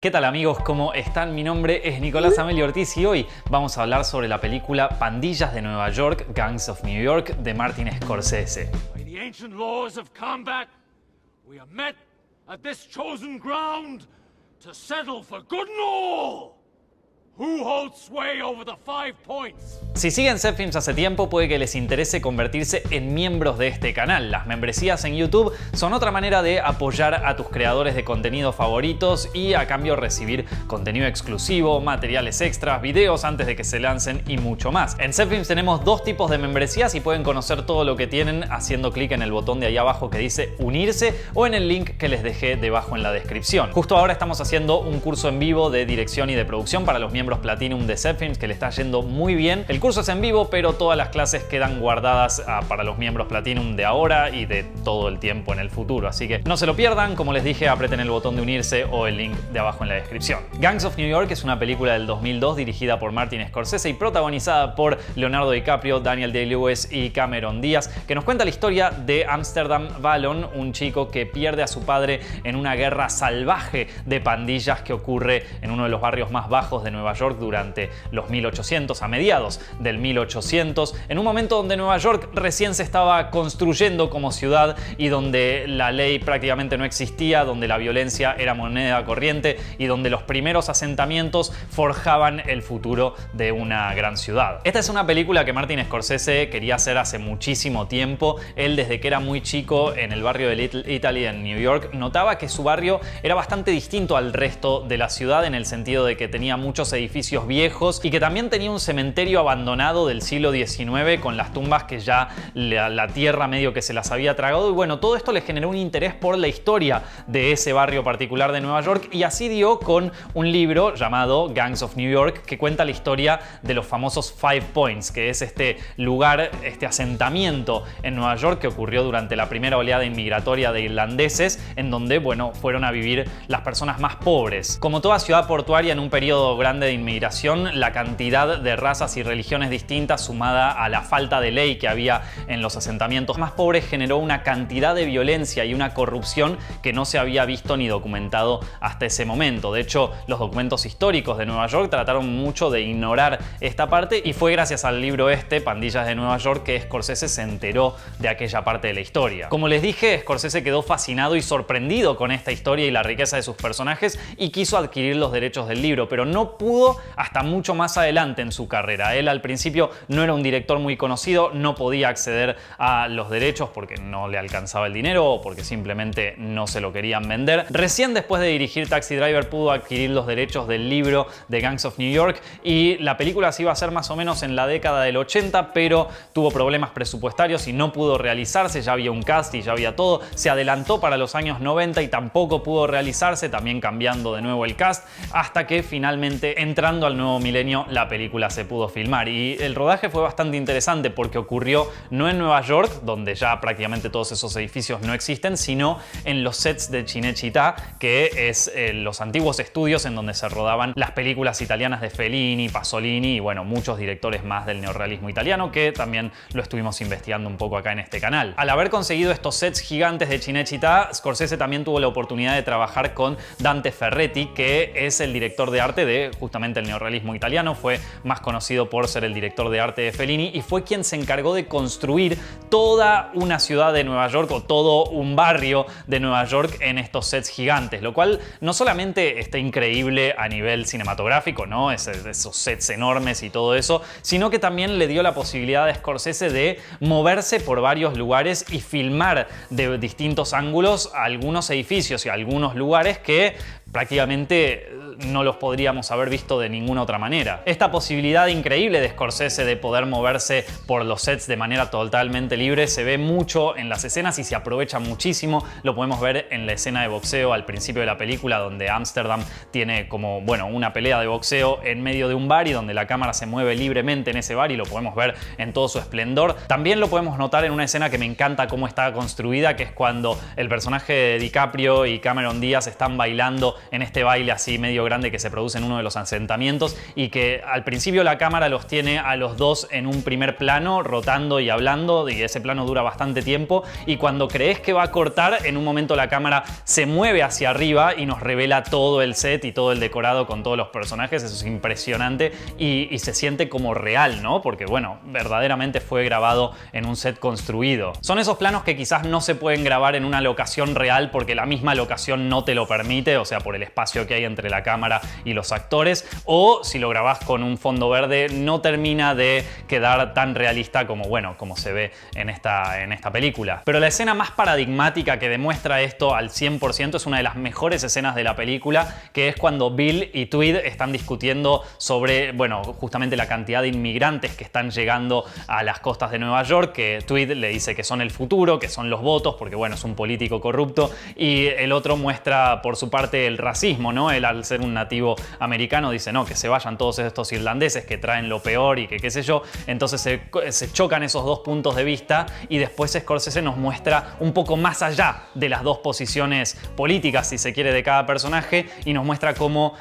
¿Qué tal amigos? ¿Cómo están? Mi nombre es Nicolás Amelio Ortiz y hoy vamos a hablar sobre la película Pandillas de Nueva York, Gangs of New York de Martin Scorsese. By the ancient laws of combat, we are met at this chosen ground to settle for good and all. Who holds sway over the 5 points? Si siguen Zepfilms hace tiempo, puede que les interese convertirse en miembros de este canal. Las membresías en YouTube son otra manera de apoyar a tus creadores de contenido favoritos y a cambio recibir contenido exclusivo, materiales extras, videos antes de que se lancen y mucho más. En Zepfilms tenemos dos tipos de membresías y pueden conocer todo lo que tienen haciendo clic en el botón de ahí abajo que dice unirse o en el link que les dejé debajo en la descripción. Justo ahora estamos haciendo un curso en vivo de dirección y de producción para los miembros Platinum de Zepfilms que le está yendo muy bien. El curso es en vivo, pero todas las clases quedan guardadas para los miembros Platinum de ahora y de todo el tiempo en el futuro. Así que no se lo pierdan. Como les dije, aprieten el botón de unirse o el link de abajo en la descripción. Gangs of New York es una película del 2002 dirigida por Martin Scorsese y protagonizada por Leonardo DiCaprio, Daniel Day-Lewis y Cameron Diaz, que nos cuenta la historia de Amsterdam Valon, un chico que pierde a su padre en una guerra salvaje de pandillas que ocurre en uno de los barrios más bajos de Nueva York durante los 1800, a mediados del 1800, en un momento donde Nueva York recién se estaba construyendo como ciudad y donde la ley prácticamente no existía, donde la violencia era moneda corriente y donde los primeros asentamientos forjaban el futuro de una gran ciudad. Esta es una película que Martin Scorsese quería hacer hace muchísimo tiempo. Él, desde que era muy chico en el barrio de Little Italy en New York, notaba que su barrio era bastante distinto al resto de la ciudad en el sentido de que tenía muchos edificios viejos y que también tenía un cementerio abandonado del siglo XIX con las tumbas que ya la tierra medio que se las había tragado. Y bueno, todo esto le generó un interés por la historia de ese barrio particular de Nueva York y así dio con un libro llamado Gangs of New York que cuenta la historia de los famosos 5 Points, que es este lugar, este asentamiento en Nueva York que ocurrió durante la primera oleada inmigratoria de irlandeses, en donde, bueno, fueron a vivir las personas más pobres. Como toda ciudad portuaria en un periodo grande de inmigración, la cantidad de razas y religiones distintas sumada a la falta de ley que había en los asentamientos más pobres generó una cantidad de violencia y una corrupción que no se había visto ni documentado hasta ese momento. De hecho, los documentos históricos de Nueva York trataron mucho de ignorar esta parte y fue gracias al libro Pandillas de Nueva York, que Scorsese se enteró de aquella parte de la historia. Como les dije, Scorsese quedó fascinado y sorprendido con esta historia y la riqueza de sus personajes y quiso adquirir los derechos del libro, pero no pudo hasta mucho más adelante en su carrera. Él al principio no era un director muy conocido, no podía acceder a los derechos porque no le alcanzaba el dinero o porque simplemente no se lo querían vender. Recién después de dirigir Taxi Driver pudo adquirir los derechos del libro de Gangs of New York y la película se iba a hacer más o menos en la década del 80, pero tuvo problemas presupuestarios y no pudo realizarse. Ya había un cast y ya había todo. Se adelantó para los años 90 y tampoco pudo realizarse, también cambiando de nuevo el cast, hasta que finalmente, entrando al nuevo milenio, la película se pudo filmar. Y el rodaje fue bastante interesante porque ocurrió no en Nueva York, donde ya prácticamente todos esos edificios no existen, sino en los sets de Cinecittà, que es los antiguos estudios en donde se rodaban las películas italianas de Fellini, Pasolini y bueno, muchos directores más del neorrealismo italiano, que también lo estuvimos investigando un poco acá en este canal. Al haber conseguido estos sets gigantes de Cinecittà, Scorsese también tuvo la oportunidad de trabajar con Dante Ferretti, que es el director de arte de justamente el neorrealismo italiano. Fue más conocido por ser el director de arte de Fellini y fue quien se encargó de construir toda una ciudad de Nueva York o todo un barrio de Nueva York en estos sets gigantes, lo cual no solamente está increíble a nivel cinematográfico, ¿no? Esos sets enormes y todo eso, sino que también le dio la posibilidad a Scorsese de moverse por varios lugares y filmar de distintos ángulos algunos edificios y algunos lugares que prácticamente no los podríamos haber visto de ninguna otra manera. Esta posibilidad increíble de Scorsese de poder moverse por los sets de manera totalmente libre se ve mucho en las escenas y se aprovecha muchísimo. Lo podemos ver en la escena de boxeo al principio de la película, donde Amsterdam tiene como, bueno, una pelea de boxeo en medio de un bar y donde la cámara se mueve libremente en ese bar y lo podemos ver en todo su esplendor. También lo podemos notar en una escena que me encanta cómo está construida, que es cuando el personaje de DiCaprio y Cameron Diaz están bailando en este baile así medio grande que se produce en uno de los asentamientos y que al principio la cámara los tiene a los dos en un primer plano rotando y hablando, y ese plano dura bastante tiempo, y cuando crees que va a cortar, en un momento la cámara se mueve hacia arriba y nos revela todo el set y todo el decorado con todos los personajes. Eso es impresionante y se siente como real, ¿no? Porque bueno, verdaderamente fue grabado en un set construido. Son esos planos que quizás no se pueden grabar en una locación real porque la misma locación no te lo permite, o sea, por el espacio que hay entre la cámara y los actores, o si lo grabás con un fondo verde no termina de quedar tan realista como, bueno, como se ve en esta película. Pero la escena más paradigmática que demuestra esto al 100% es una de las mejores escenas de la película, que es cuando Bill y Tweed están discutiendo sobre, bueno, justamente la cantidad de inmigrantes que están llegando a las costas de Nueva York, que Tweed le dice que son el futuro, que son los votos, porque bueno, es un político corrupto, y el otro muestra por su parte el racismo, ¿no? Él, al ser un nativo americano, dice no, que se vayan todos estos irlandeses que traen lo peor y que qué sé yo. Entonces se chocan esos dos puntos de vista y después Scorsese nos muestra un poco más allá de las dos posiciones políticas, si se quiere, de cada personaje, y nos muestra cómo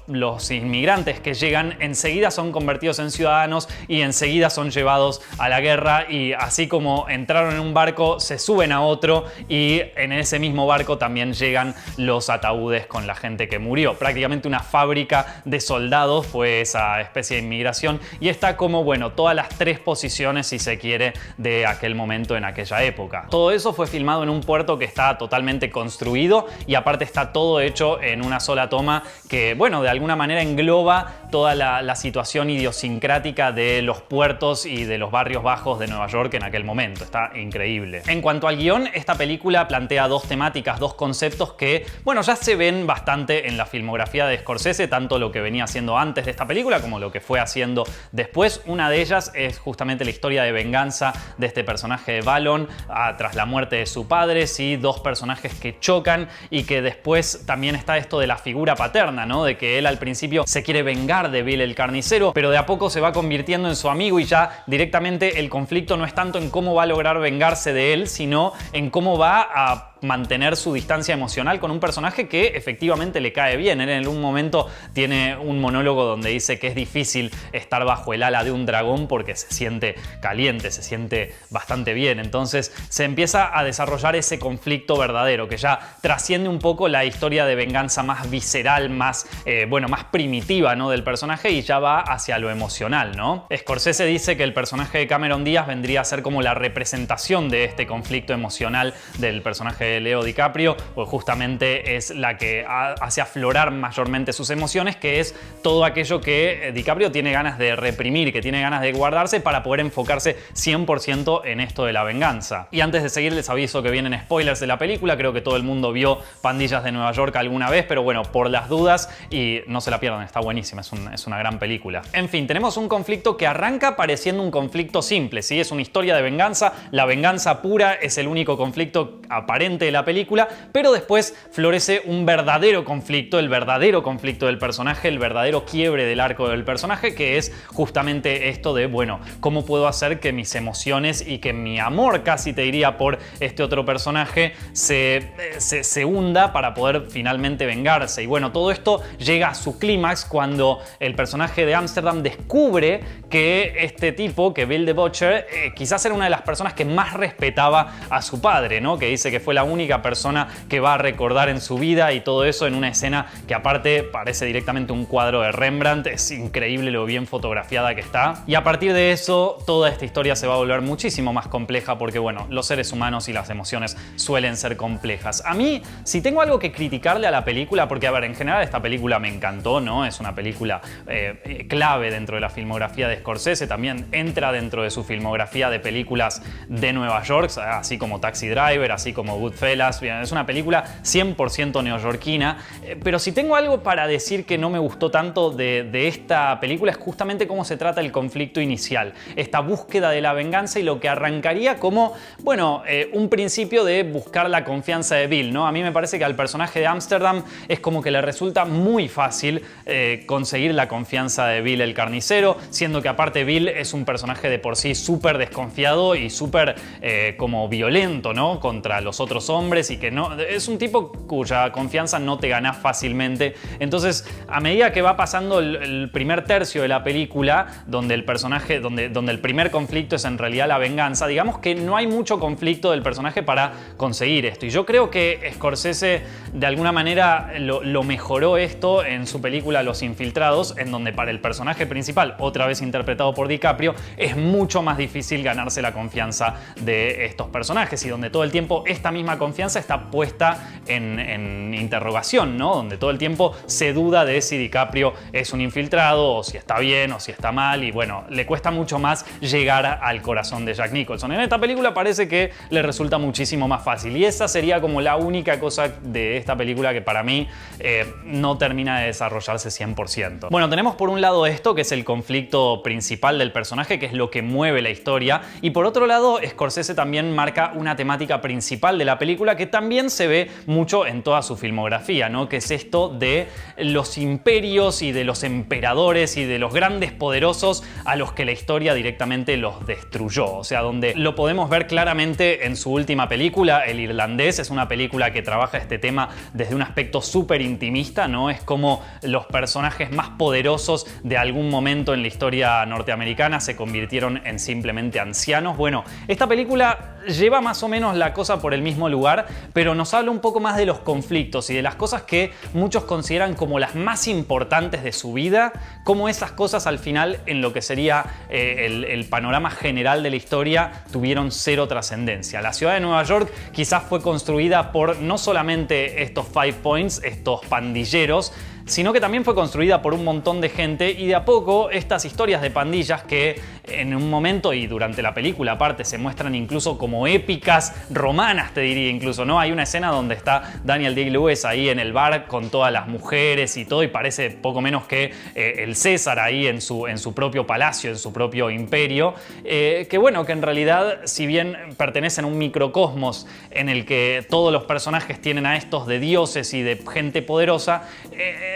los inmigrantes que llegan enseguida son convertidos en ciudadanos y enseguida son llevados a la guerra, y así como entraron en un barco se suben a otro, y en ese mismo barco también llegan los ataúdes con la gente que murió. Prácticamente una fábrica de soldados fue esa especie de inmigración, y está como, bueno, todas las tres posiciones, si se quiere, de aquel momento en aquella época. Todo eso fue filmado en un puerto que está totalmente construido, y aparte está todo hecho en una sola toma que, bueno, de alguna manera engloba toda la situación idiosincrática de los puertos y de los barrios bajos de Nueva York en aquel momento. Está increíble. En cuanto al guión, esta película plantea dos temáticas, dos conceptos que, bueno, ya se ven bastante en la filmografía de Scorsese, tanto lo que venía haciendo antes de esta película como lo que fue haciendo después. Una de ellas es justamente la historia de venganza de este personaje de Valon tras la muerte de su padre, ¿sí? Dos personajes que chocan, y que después también está esto de la figura paterna, ¿no? De que él al principio se quiere vengar de Bill el carnicero, pero de a poco se va convirtiendo en su amigo, y ya directamente el conflicto no es tanto en cómo va a lograr vengarse de él, sino en cómo va a mantener su distancia emocional con un personaje que efectivamente le cae bien. Él en un momento tiene un monólogo donde dice que es difícil estar bajo el ala de un dragón porque se siente caliente, se siente bastante bien. Entonces se empieza a desarrollar ese conflicto verdadero que ya trasciende un poco la historia de venganza más visceral, más, bueno, más primitiva, ¿no? del personaje, y ya va hacia lo emocional, ¿no? Scorsese dice que el personaje de Cameron Díaz vendría a ser como la representación de este conflicto emocional del personaje de Leo DiCaprio, pues justamente es la que hace aflorar mayormente sus emociones, que es todo aquello que DiCaprio tiene ganas de reprimir, que tiene ganas de guardarse para poder enfocarse 100% en esto de la venganza. Y antes de seguir, les aviso que vienen spoilers de la película. Creo que todo el mundo vio Pandillas de Nueva York alguna vez, pero bueno, por las dudas, y no se la pierdan, está buenísima, es una gran película. En fin, tenemos un conflicto que arranca pareciendo un conflicto simple, ¿sí? Es una historia de venganza, la venganza pura es el único conflicto aparente de la película, pero después florece un verdadero conflicto, el verdadero conflicto del personaje, el verdadero quiebre del arco del personaje, que es justamente esto de, bueno, ¿cómo puedo hacer que mis emociones y que mi amor, casi te diría, por este otro personaje se hunda para poder finalmente vengarse? Y bueno, todo esto llega a su clímax cuando el personaje de Amsterdam descubre que este tipo, que Bill the Butcher, quizás era una de las personas que más respetaba a su padre, ¿no? Que dice que fue la única persona que va a recordar en su vida, y todo eso en una escena que aparte parece directamente un cuadro de Rembrandt. Es increíble lo bien fotografiada que está, y a partir de eso toda esta historia se va a volver muchísimo más compleja, porque bueno, los seres humanos y las emociones suelen ser complejas. A mí, si tengo algo que criticarle a la película, porque a ver, en general esta película me encantó, ¿no? Es una película clave dentro de la filmografía de Scorsese, también entra dentro de su filmografía de películas de Nueva York, así como Taxi Driver, así como Goodfellas. Bien, es una película 100% neoyorquina, pero si tengo algo para decir que no me gustó tanto de esta película, es justamente cómo se trata el conflicto inicial, esta búsqueda de la venganza, y lo que arrancaría como, bueno, un principio de buscar la confianza de Bill, ¿no? A mí me parece que al personaje de Amsterdam es como que le resulta muy fácil conseguir la confianza de Bill el carnicero, siendo que aparte Bill es un personaje de por sí súper desconfiado y súper como violento, ¿no? Contra los otros otros hombres y que no... Es un tipo cuya confianza no te ganás fácilmente. Entonces, a medida que va pasando el primer tercio de la película, donde el personaje, donde el primer conflicto es en realidad la venganza, digamos que no hay mucho conflicto del personaje para conseguir esto. Y yo creo que Scorsese de alguna manera lo mejoró esto en su película Los Infiltrados, en donde para el personaje principal, otra vez interpretado por DiCaprio, es mucho más difícil ganarse la confianza de estos personajes y donde todo el tiempo esta misma confianza está puesta en interrogación, ¿no? Donde todo el tiempo se duda de si DiCaprio es un infiltrado o si está bien o si está mal y bueno, le cuesta mucho más llegar al corazón de Jack Nicholson. En esta película parece que le resulta muchísimo más fácil y esa sería como la única cosa de esta película que para mí no termina de desarrollarse 100%. Bueno, tenemos por un lado esto que es el conflicto principal del personaje, que es lo que mueve la historia, y por otro lado Scorsese también marca una temática principal de la película que también se ve mucho en toda su filmografía, ¿no? Que es esto de los imperios y de los emperadores y de los grandes poderosos a los que la historia directamente los destruyó. O sea, donde lo podemos ver claramente en su última película, El Irlandés. Es una película que trabaja este tema desde un aspecto súper intimista, ¿no? Es como los personajes más poderosos de algún momento en la historia norteamericana se convirtieron en simplemente ancianos. Bueno, esta película lleva más o menos la cosa por el mismo lugar, pero nos habla un poco más de los conflictos y de las cosas que muchos consideran como las más importantes de su vida, como esas cosas al final en lo que sería el panorama general de la historia tuvieron cero trascendencia. La ciudad de Nueva York quizás fue construida por no solamente estos Five Points, estos pandilleros, sino que también fue construida por un montón de gente y de a poco estas historias de pandillas que en un momento y durante la película aparte se muestran incluso como épicas romanas, te diría incluso, ¿no? Hay una escena donde está Daniel Day-Lewis ahí en el bar con todas las mujeres y todo y parece poco menos que el César ahí en su propio palacio, en su propio imperio, que bueno, que en realidad si bien pertenecen a un microcosmos en el que todos los personajes tienen a estos de dioses y de gente poderosa,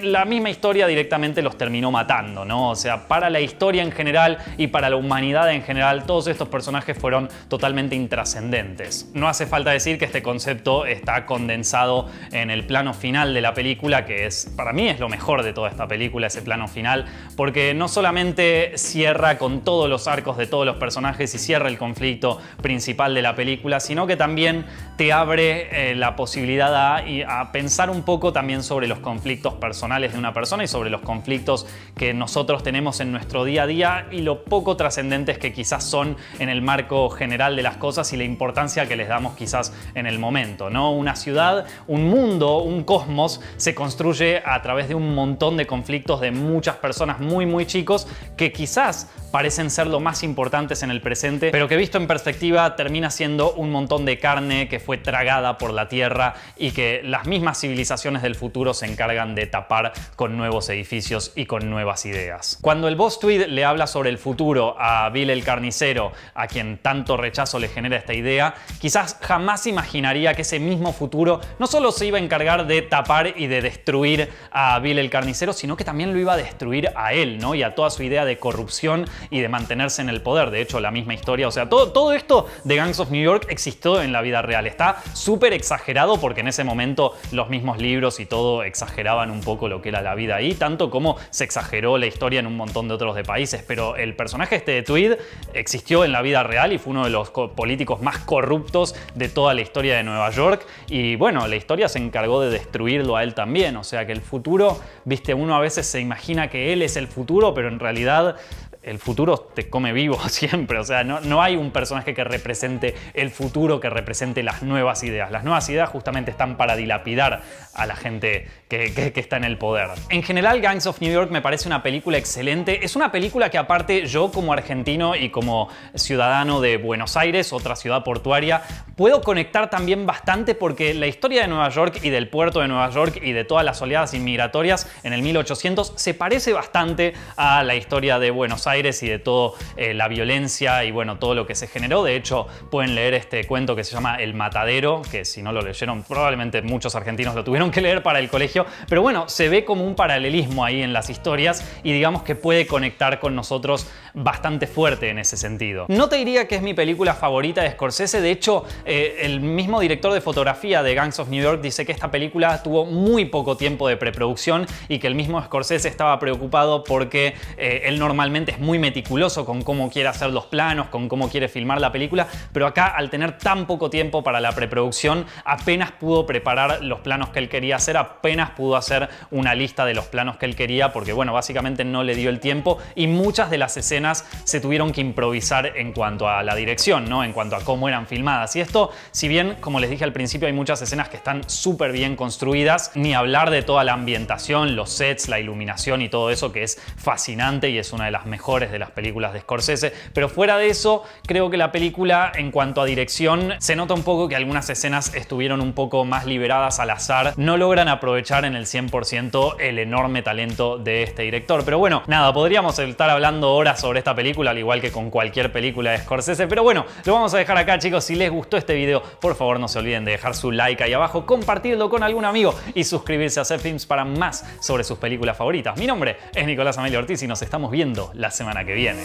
la misma historia directamente los terminó matando, ¿no? O sea, para la historia en general y para la humanidad en general, todos estos personajes fueron totalmente intrascendentes. No hace falta decir que este concepto está condensado en el plano final de la película, que es, para mí es lo mejor de toda esta película, ese plano final, porque no solamente cierra con todos los arcos de todos los personajes y cierra el conflicto principal de la película, sino que también te abre la posibilidad a pensar un poco también sobre los conflictos personales de una persona y sobre los conflictos que nosotros tenemos en nuestro día a día y lo poco trascendentes que quizás son en el marco general de las cosas y la importancia que les damos quizás en el momento, ¿no? Una ciudad, un mundo, un cosmos se construye a través de un montón de conflictos de muchas personas muy chicos que quizás parecen ser lo más importantes en el presente, pero que visto en perspectiva termina siendo un montón de carne que fue tragada por la tierra y que las mismas civilizaciones del futuro se encargan de tapar con nuevos edificios y con nuevas ideas. Cuando el Boss Tweed le habla sobre el futuro a Bill el Carnicero, a quien tanto rechazo le genera esta idea, quizás jamás imaginaría que ese mismo futuro no solo se iba a encargar de tapar y de destruir a Bill el Carnicero, sino que también lo iba a destruir a él, ¿no? Y a toda su idea de corrupción y de mantenerse en el poder. De hecho, la misma historia, o sea, todo esto de Gangs of New York existió en la vida real. Está súper exagerado porque en ese momento los mismos libros y todo exageraban un poco lo que era la vida ahí, tanto como se exageró la historia en un montón de otros países, pero el personaje este de Tweed existió en la vida real y fue uno de los políticos más corruptos de toda la historia de Nueva York y bueno, la historia se encargó de destruirlo a él también, o sea que el futuro, viste, uno a veces se imagina que él es el futuro, pero en realidad el futuro te come vivo siempre, o sea, no hay un personaje que represente el futuro, que represente las nuevas ideas. Las nuevas ideas justamente están para dilapidar a la gente que está en el poder. En general, Gangs of New York me parece una película excelente. Es una película que aparte yo como argentino y como ciudadano de Buenos Aires, otra ciudad portuaria, puedo conectar también bastante porque la historia de Nueva York y del puerto de Nueva York y de todas las oleadas inmigratorias en el 1800 se parece bastante a la historia de Buenos Aires Aires y de toda la violencia y bueno, todo lo que se generó. De hecho, pueden leer este cuento que se llama El Matadero, que si no lo leyeron, probablemente muchos argentinos lo tuvieron que leer para el colegio. Pero bueno, se ve como un paralelismo ahí en las historias y digamos que puede conectar con nosotros bastante fuerte en ese sentido. No te diría que es mi película favorita de Scorsese. De hecho, el mismo director de fotografía de Gangs of New York dice que esta película tuvo muy poco tiempo de preproducción y que el mismo Scorsese estaba preocupado porque él normalmente es muy meticuloso con cómo quiere hacer los planos, con cómo quiere filmar la película, pero acá al tener tan poco tiempo para la preproducción apenas pudo preparar los planos que él quería hacer, apenas pudo hacer una lista de los planos que él quería porque bueno, básicamente no le dio el tiempo y muchas de las escenas se tuvieron que improvisar en cuanto a la dirección, ¿no? En cuanto a cómo eran filmadas. Y esto, si bien, como les dije al principio, hay muchas escenas que están súper bien construidas, ni hablar de toda la ambientación, los sets, la iluminación y todo eso que es fascinante y es una de las mejores de las películas de Scorsese. Pero fuera de eso, creo que la película, en cuanto a dirección, se nota un poco que algunas escenas estuvieron un poco más liberadas al azar. No logran aprovechar en el 100% el enorme talento de este director. Pero bueno, nada, podríamos estar hablando horas sobre esta película, al igual que con cualquier película de Scorsese, pero bueno, lo vamos a dejar acá, chicos. Si les gustó este video, por favor no se olviden de dejar su like ahí abajo, compartirlo con algún amigo y suscribirse a CFilms para más sobre sus películas favoritas. Mi nombre es Nicolás Amelio Ortiz y nos estamos viendo la semana que viene.